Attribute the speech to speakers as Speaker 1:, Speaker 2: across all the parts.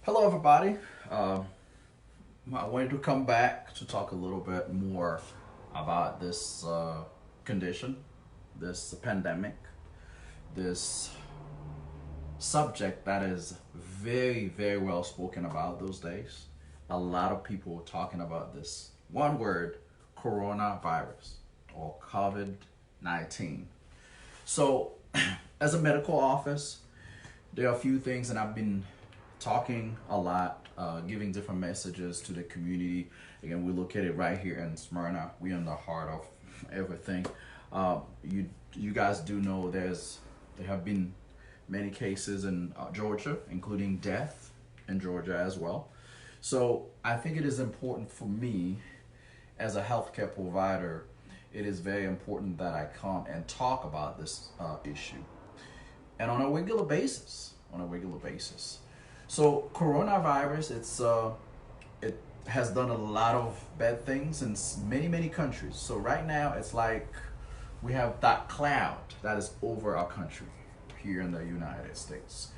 Speaker 1: Hello, everybody. I wanted to come back to talk a little bit more about this condition, this pandemic, this subject that is very, very well spoken about those days. A lot of people talking about this one word, coronavirus or COVID 19. So, as a medical office, there are a few things, and I've been talking a lot, giving different messages to the community. Again, we located right here in Smyrna. We're in the heart of everything. You guys do know there have been many cases in Georgia, including death in Georgia as well. So I think it is important for me as a healthcare provider. It is very important that I come and talk about this issue, and on a regular basis. So coronavirus, it has done a lot of bad things in many countries. So right now it's like we have that cloud that is over our country here in the United States.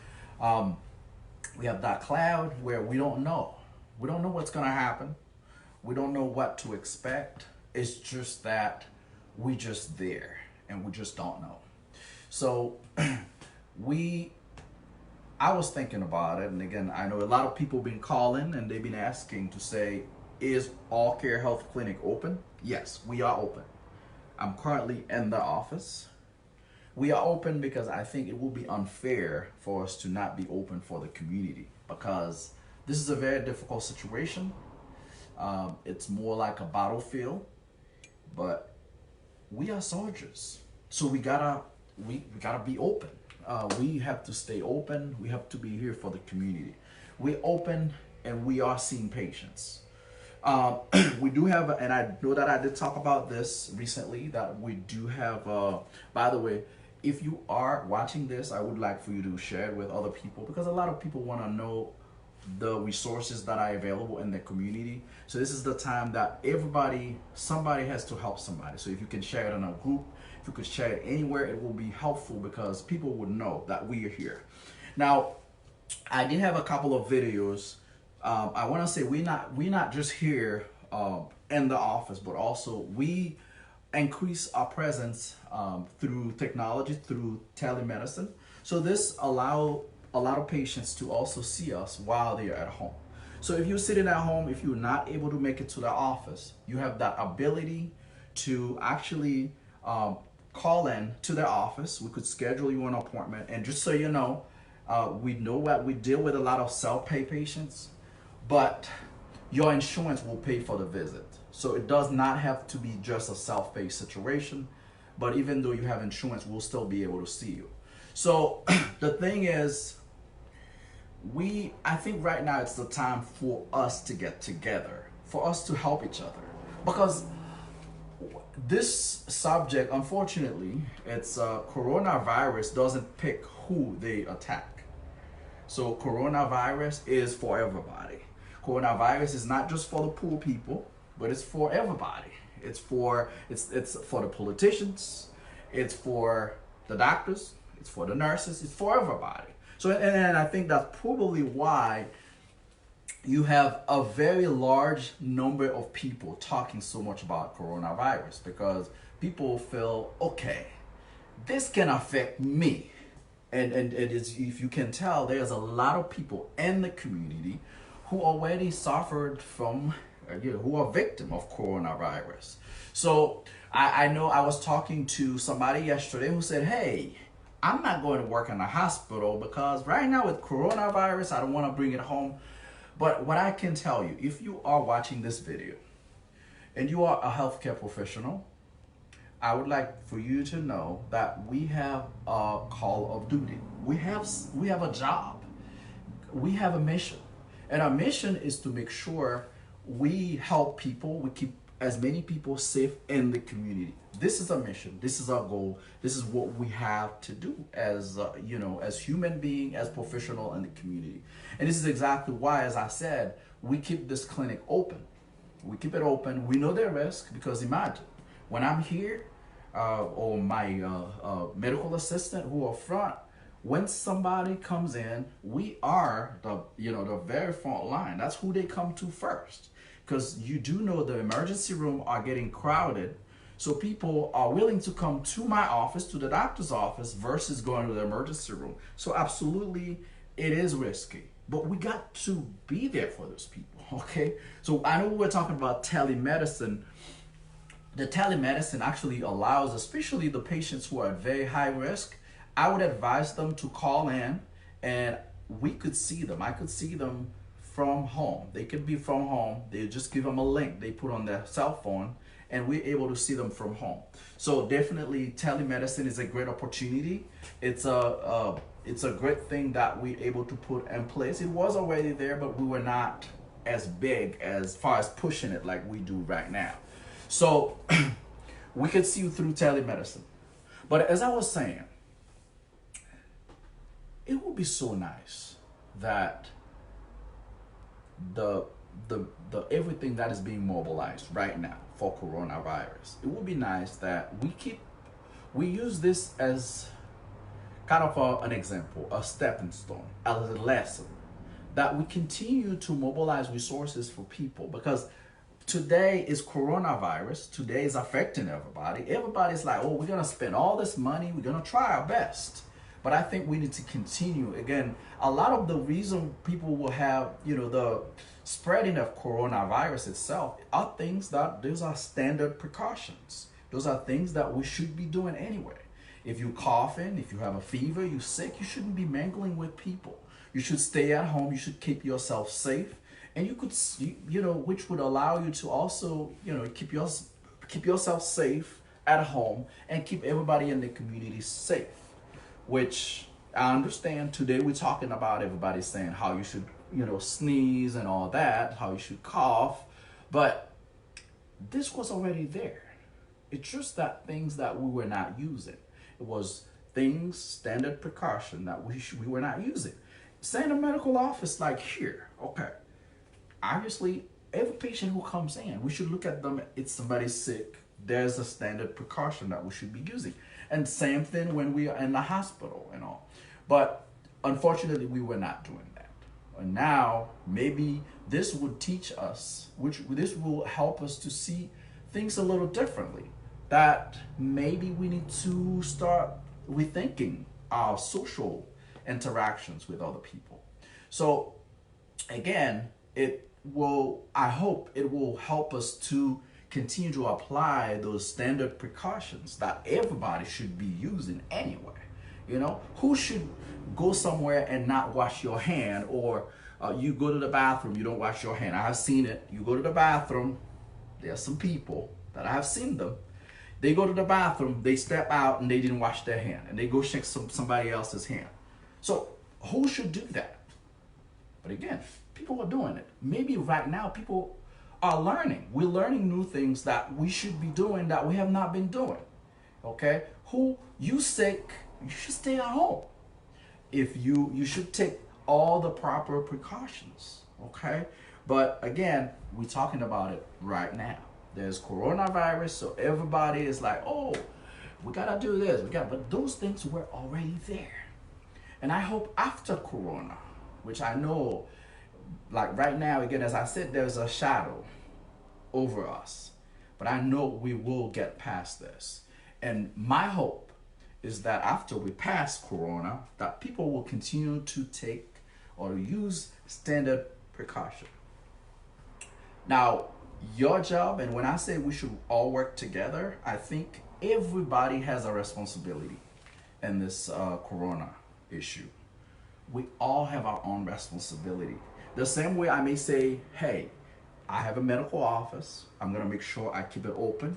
Speaker 1: Um, we have that cloud where we don't know what's gonna happen. We don't know what to expect. It's just that we just there and we just don't know. So we I was thinking about it, and again, I know a lot of people been calling and they've been asking to say, is All Care Health Clinic open? Yes, we are open. I'm currently in the office. We are open because I think it will be unfair for us to not be open for the community, because this is a very difficult situation. It's more like a battlefield, but we are soldiers, so we gotta be open. We have to stay open. We have to be here for the community. We're open and we are seeing patients. We do have, and I know that I did talk about this recently, that we do have, by the way, if you are watching this, I would like for you to share it with other people, because a lot of people want to know the resources that are available in the community. So this is the time that somebody has to help somebody. So if you can share it in a group, if you could share it anywhere, it will be helpful because people would know that we are here. Now, I did have a couple of videos. I want to say we're not just here in the office, but also we increase our presence through technology, through telemedicine. So this allow a lot of patients to also see us while they are at home. So if you're sitting at home, if you're not able to make it to the office, you have that ability to actually call in to the office. We could schedule you an appointment. And just so you know, we know what we deal with a lot of self-pay patients, but your insurance will pay for the visit. So it does not have to be just a self-pay situation, but even though you have insurance, we'll still be able to see you. So the thing is, I think right now it's the time for us to get together, for us to help each other, because this subject, unfortunately, it's coronavirus doesn't pick who they attack. So coronavirus is for everybody. Coronavirus is not just for the poor people, but it's for everybody. It's for the politicians, it's for the doctors, it's for the nurses, it's for everybody. So and I think that's probably why you have a very large number of people talking so much about coronavirus, because people feel, okay, this can affect me. And it is, if you can tell, there's a lot of people in the community who already suffered from, who are victim of coronavirus. So I know I was talking to somebody yesterday who said, hey, I'm not going to work in a hospital because right now with coronavirus, I don't want to bring it home. But what I can tell you, if you are watching this video and you are a healthcare professional, I would like for you to know that we have a call of duty. We have a job. We have a mission. And our mission is to make sure we help people, we keep as many people safe in the community. This is our mission. This is our goal. This is what we have to do as as human being, as professional in the community. And this is exactly why, as I said, we keep this clinic open. We keep it open. We know the risk, because imagine when I'm here or my medical assistant who are front, When somebody comes in, we are the very front line. That's who they come to first, because you do know the emergency room are getting crowded. So people are willing to come to my office, to the doctor's office, versus going to the emergency room. So absolutely, it is risky, but we got to be there for those people. Okay. So I know we're talking about telemedicine. The telemedicine actually allows, especially the patients who are at very high risk, I would advise them to call in, and we could see them. I could see them from home. They could be from home. They just give them a link they put on their cell phone, and we're able to see them from home. So definitely telemedicine is a great opportunity. It's a great thing that we're able to put in place. It was already there, but we were not as big as far as pushing it like we do right now. So we could see you through telemedicine. But as I was saying, it would be so nice that the everything that is being mobilized right now for coronavirus, it would be nice that we use this as kind of an example, a stepping stone, a lesson, that we continue to mobilize resources for people, because today is coronavirus. Today is affecting everybody. Everybody's like, oh, we're going to spend all this money. We're going to try our best. But I think we need to continue. Again, a lot of the reason people will have, the spreading of coronavirus itself are things that those are standard precautions. Those are things that we should be doing anyway. If you're coughing, if you have a fever, you're sick, you shouldn't be mingling with people. You should stay at home. You should keep yourself safe. And you could, which would allow you to also, keep yourself safe at home and keep everybody in the community safe. Which I understand today we're talking about everybody saying how you should, sneeze and all that, how you should cough. But this was already there. It's just that things that we were not using. It was things, standard precaution that we were not using. Say in a medical office like here, okay. Obviously, every patient who comes in, we should look at them. It's somebody sick. There's a standard precaution that we should be using. And same thing when we are in the hospital and all. But unfortunately, we were not doing that. And now, maybe this would teach us, this will help us to see things a little differently. That maybe we need to start rethinking our social interactions with other people. So, again, I hope it will help us to continue to apply those standard precautions that everybody should be using anyway. Who should go somewhere and not wash your hand, or you go to the bathroom, you don't wash your hand. I have seen it. You go to the bathroom, there are some people that I have seen them. They go to the bathroom, they step out and they didn't wash their hand, and they go shake somebody else's hand. So who should do that? But again, people are doing it. Maybe right now people are learning. We're learning new things that we should be doing that we have not been doing. Okay? You sick, you should stay at home. If you should take all the proper precautions. Okay? But again, we're talking about it right now. There's coronavirus, so everybody is like, oh, we gotta do this. But those things were already there. And I hope after corona, which I know, like right now, again, as I said, there's a shadow over us. But I know we will get past this. And my hope is that after we pass corona, that people will continue to take or use standard precaution. Now, your job, and when I say we should all work together, I think everybody has a responsibility in this corona issue. We all have our own responsibility. The same way I may say, hey, I have a medical office. I'm going to make sure I keep it open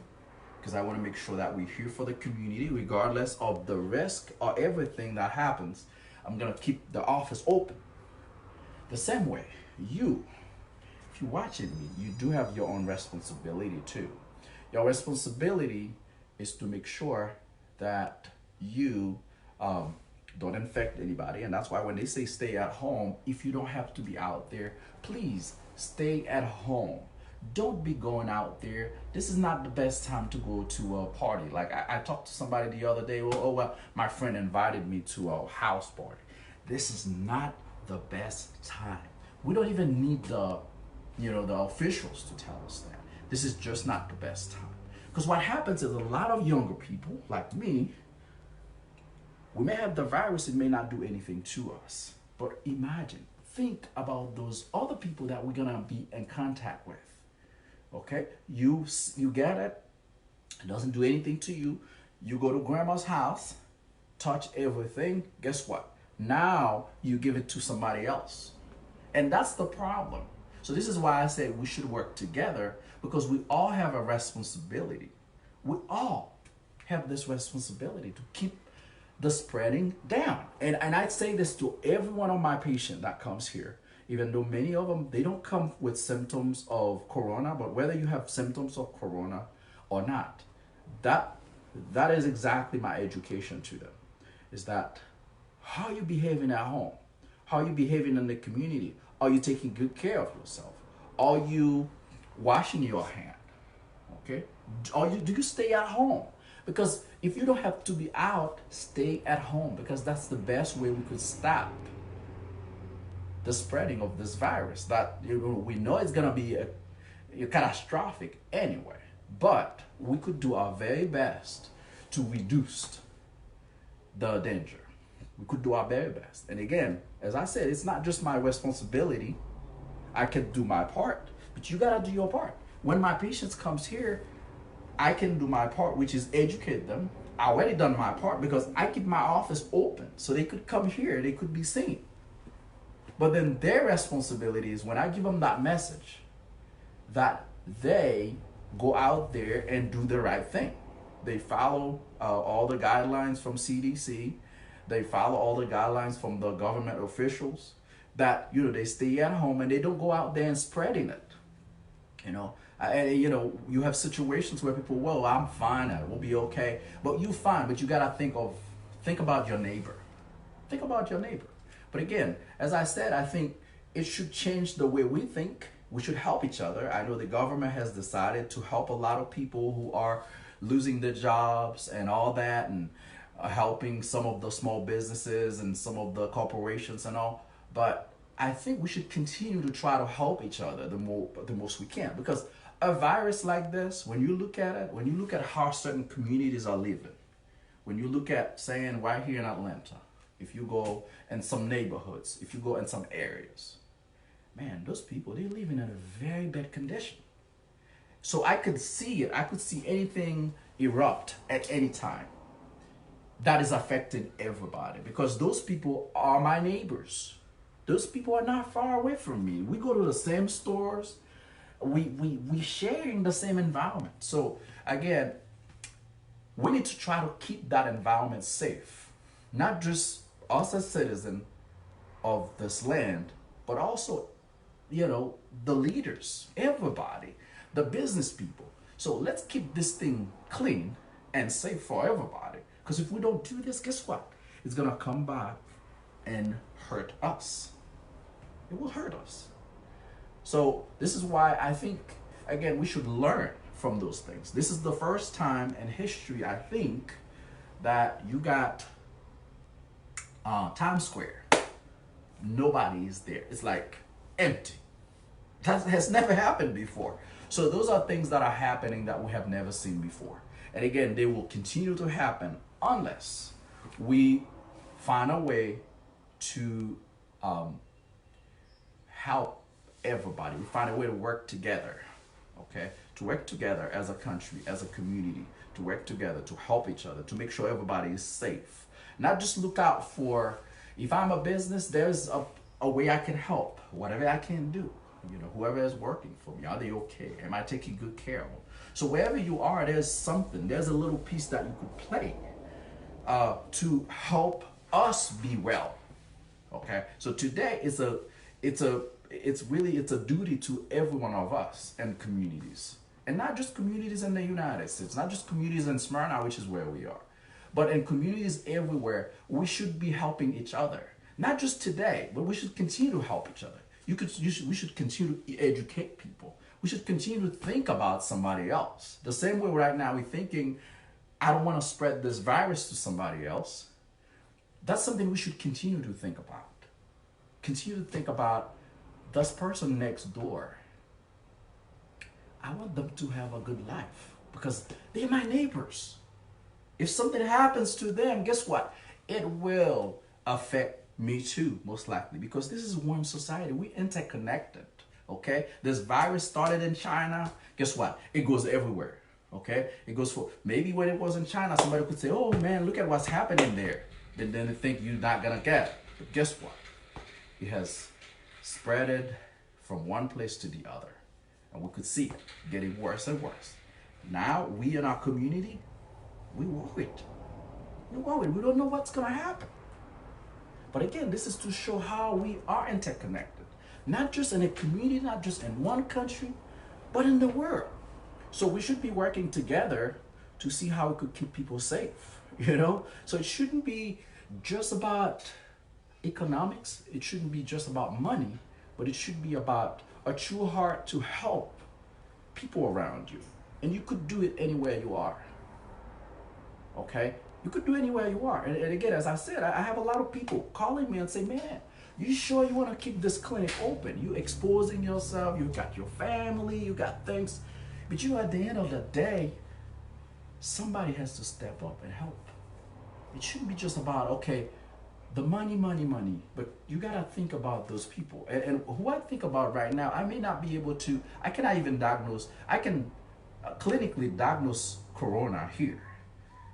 Speaker 1: because I want to make sure that we're here for the community regardless of the risk or everything that happens. I'm going to keep the office open. The same way, if you're watching me, you do have your own responsibility too. Your responsibility is to make sure that you don't infect anybody. And that's why when they say stay at home, if you don't have to be out there, please stay at home. Don't be going out there. This is not the best time to go to a party. Like I talked to somebody the other day. Well, my friend invited me to a house party. This is not the best time. We don't even need the officials to tell us that. This is just not the best time. Because what happens is a lot of younger people like me, we may have the virus, it may not do anything to us. But imagine, think about those other people that we're gonna be in contact with. Okay, you get it. It doesn't do anything to you. You go to grandma's house, touch everything. Guess what? Now you give it to somebody else, and that's the problem. So this is why I say we should work together, because we all have a responsibility. We all have this responsibility to keep the spreading down. And I say this to every one of my patients that comes here, even though many of them, they don't come with symptoms of corona, but whether you have symptoms of corona or not, that is exactly my education to them, is that how you behaving at home, how you behaving in the community, are you taking good care of yourself, are you washing your hand, okay, do you stay at home? Because if you don't have to be out, stay at home, because that's the best way we could stop the spreading of this virus that we know it's going to be a catastrophic anyway. But we could do our very best to reduce the danger. We could do our very best. And again, as I said, it's not just my responsibility. I can do my part, but you got to do your part. When my patients comes here, I can do my part, which is educate them. I already done my part because I keep my office open so they could come here, they could be seen. But then their responsibility is when I give them that message, that they go out there and do the right thing. They follow all the guidelines from CDC. They follow all the guidelines from the government officials, that, they stay at home and they don't go out there and spreading it. And you have situations where people, well, I'm fine, I will be okay. But you fine, but you gotta think about your neighbor. Think about your neighbor. But again, as I said, I think it should change the way we think. We should help each other. I know the government has decided to help a lot of people who are losing their jobs and all that, and helping some of the small businesses and some of the corporations and all. But I think we should continue to try to help each other the most we can, because a virus like this, when you look at it, when you look at how certain communities are living, when you look at, saying, right here in Atlanta, if you go in some neighborhoods, if you go in some areas, man, those people, they're living in a very bad condition. So I could see it. I could see anything erupt at any time that is affecting everybody, because those people are my neighbors. Those people are not far away from me. We go to the same stores. We share in the same environment. So again, we need to try to keep that environment safe. Not just us as citizens of this land, but also, the leaders, everybody, the business people. So let's keep this thing clean and safe for everybody. Because if we don't do this, guess what? It's gonna come back and hurt us. It will hurt us. So this is why I think, again, we should learn from those things. This is the first time in history, I think, that you got Times Square. Nobody is there. It's like empty. That has never happened before. So those are things that are happening that we have never seen before. And again, they will continue to happen unless we find a way to help everybody. We find a way to work together, okay? To work together as a country, as a community, to work together, to help each other, to make sure everybody is safe. Not just look out for, if I'm a business, there's a way I can help, whatever I can do. Whoever is working for me, are they okay? Am I taking good care of them? So wherever you are, there's something, there's a little piece that you could play to help us be well, okay? So today it's a duty to every one of us and communities, and not just communities in the United States, not just communities in Smyrna, which is where we are, but in communities everywhere. We should be helping each other, not just today, but we should continue to help each other. We should continue to educate people. we should continue to think about somebody else. The same way right now we're thinking, I don't want to spread this virus to somebody else. That's something we should continue to think about. Continue to think about this person next door. I want them to have a good life because they're my neighbors. If something happens to them, guess what? It will affect me too, most likely, because this is one society. We interconnected. Okay, this virus started in China. Guess what? It goes everywhere. Okay, it goes for maybe when it was in China, somebody could say, "Oh man, look at what's happening there." Then they think you're not gonna get it. But guess what? It has spreaded from one place to the other, and we could see it getting worse and worse. Now we in our community, we worried. We're worried. We don't know what's gonna happen. But again, this is to show how we are interconnected. Not just in a community, not just in one country, but in the world. So we should be working together to see how we could keep people safe, you know? So it shouldn't be just about economics. It shouldn't be just about money, but it should be about a true heart to help people around you. And you could do it anywhere you are, okay? You could do it anywhere you are. And again, as I said, I have a lot of people calling me and say, man, you sure you want to keep this clinic open? You exposing yourself, you got your family, you got things. But you know, at the end of the day, somebody has to step up and help. It shouldn't be just about, okay, the money, but you got to think about those people. And who I think about right now, I may not be able to, I cannot even diagnose, I can clinically diagnose corona here,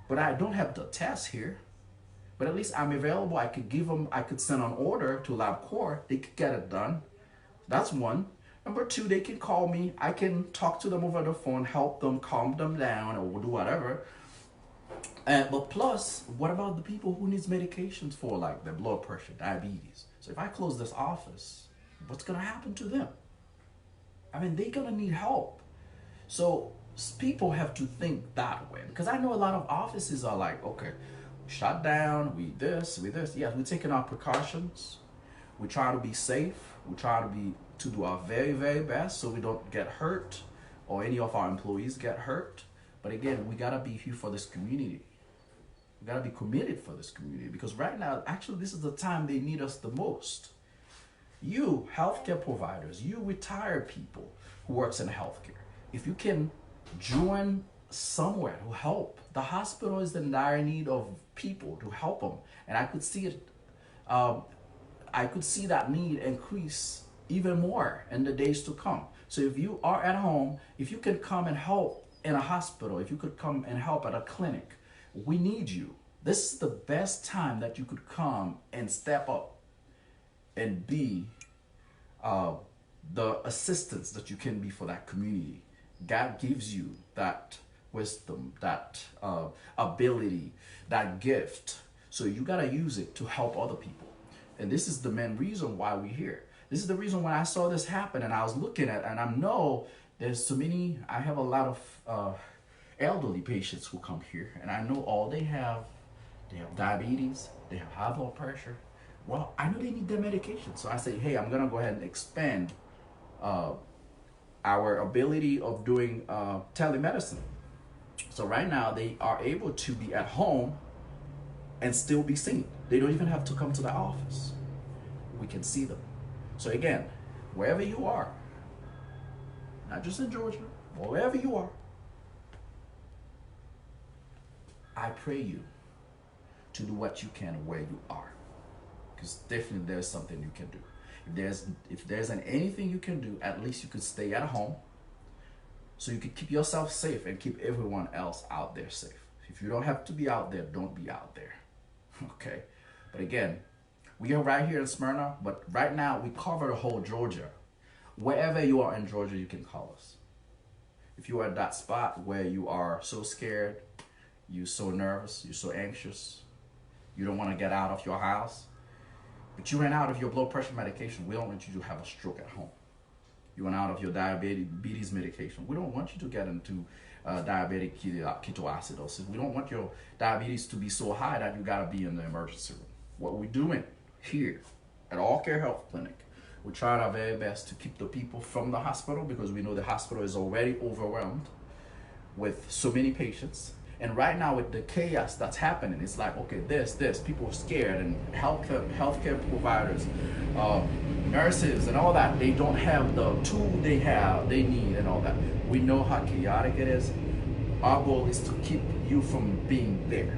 Speaker 1: but I don't have the test here. But at least I'm available. I could give them, I could send an order to LabCorp. They could get it done. That's one. Number two, they can call me. I can talk to them over the phone, help them, calm them down, or do whatever. But plus, what about the people who needs medications for like their blood pressure, diabetes? So if I close this office, what's going to happen to them? I mean, they're going to need help. So people have to think that way. Because I know a lot of offices are like, okay, shut down, we this. Yes, we're taking our precautions. We try to be safe. We try to do our very, very best so we don't get hurt or any of our employees get hurt. But again, we gotta be here for this community. We gotta be committed for this community because right now, actually, this is the time they need us the most. You healthcare providers, you retired people who works in healthcare, if you can join somewhere to help. The hospital is in dire need of people to help them, and I could see it. I could see that need increase even more in the days to come. So if you are at home, if you can come and help in a hospital, if you could come and help at a clinic, we need you. This is the best time that you could come and step up and be the assistance that you can be for that community. God gives you that wisdom, that ability, that gift. So you got to use it to help other people. And this is the main reason why we're here. This is the reason when I saw this happen and I was looking at, and I know there's so many, I have a lot of elderly patients who come here, and I know all they have diabetes, they have high blood pressure. Well, I know they need their medication. So I say, hey, I'm gonna go ahead and expand our ability of doing telemedicine. So right now they are able to be at home and still be seen. They don't even have to come to the office. We can see them. So again, wherever you are, not just in Georgia, wherever you are, I pray you to do what you can where you are. Because definitely there's something you can do. If there's anything you can do, at least you could stay at home so you could keep yourself safe and keep everyone else out there safe. If you don't have to be out there, don't be out there. Okay? But again, we are right here in Smyrna, but right now we cover the whole Georgia. Wherever you are in Georgia, you can call us. If you are at that spot where you are so scared, you're so nervous, you're so anxious, you don't want to get out of your house, but you ran out of your blood pressure medication, we don't want you to have a stroke at home. You went out of your diabetes medication. We don't want you to get into diabetic ketoacidosis. We don't want your diabetes to be so high that you got to be in the emergency room. What we're doing here at All Care Health Clinic, We try our very best to keep the people from the hospital because we know the hospital is already overwhelmed with so many patients. And right now with the chaos that's happening, it's like, okay, this, people are scared, and healthcare providers, nurses and all that, they don't have the tool they need and all that. We know how chaotic it is. Our goal is to keep you from being there.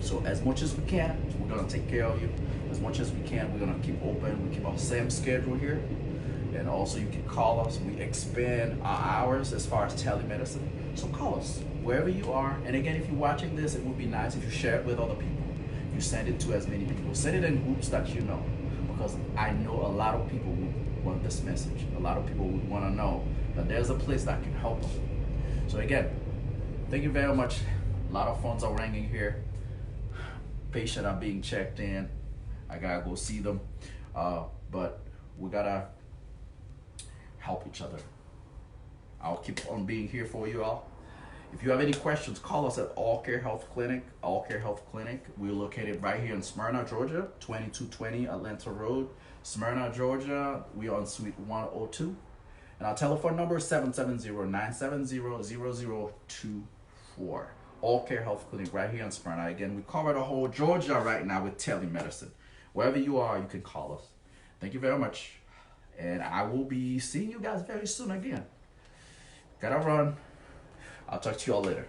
Speaker 1: So as much as we can, we're gonna take care of you. As much as we can, we're gonna keep open. We keep our same schedule here. And also you can call us. We expand our hours as far as telemedicine. So call us wherever you are. And again, if you're watching this, it would be nice if you share it with other people. You send it to as many people. Send it in groups that you know. Because I know a lot of people would want this message. A lot of people would want to know that there's a place that can help them. So again, thank you very much. A lot of phones are ringing here. Patients are being checked in. I gotta go see them. But we gotta help each other. I'll keep on being here for you all. If you have any questions, call us at All Care Health Clinic. All Care Health Clinic. We're located right here in Smyrna, Georgia, 2220 Atlanta Road, Smyrna, Georgia. We are on Suite 102. And our telephone number is 770-970-0024. All Care Health Clinic right here in Smyrna. Again, we cover the whole Georgia right now with telemedicine. Wherever you are, you can call us. Thank you very much. And I will be seeing you guys very soon again. Gotta run. I'll talk to you all later.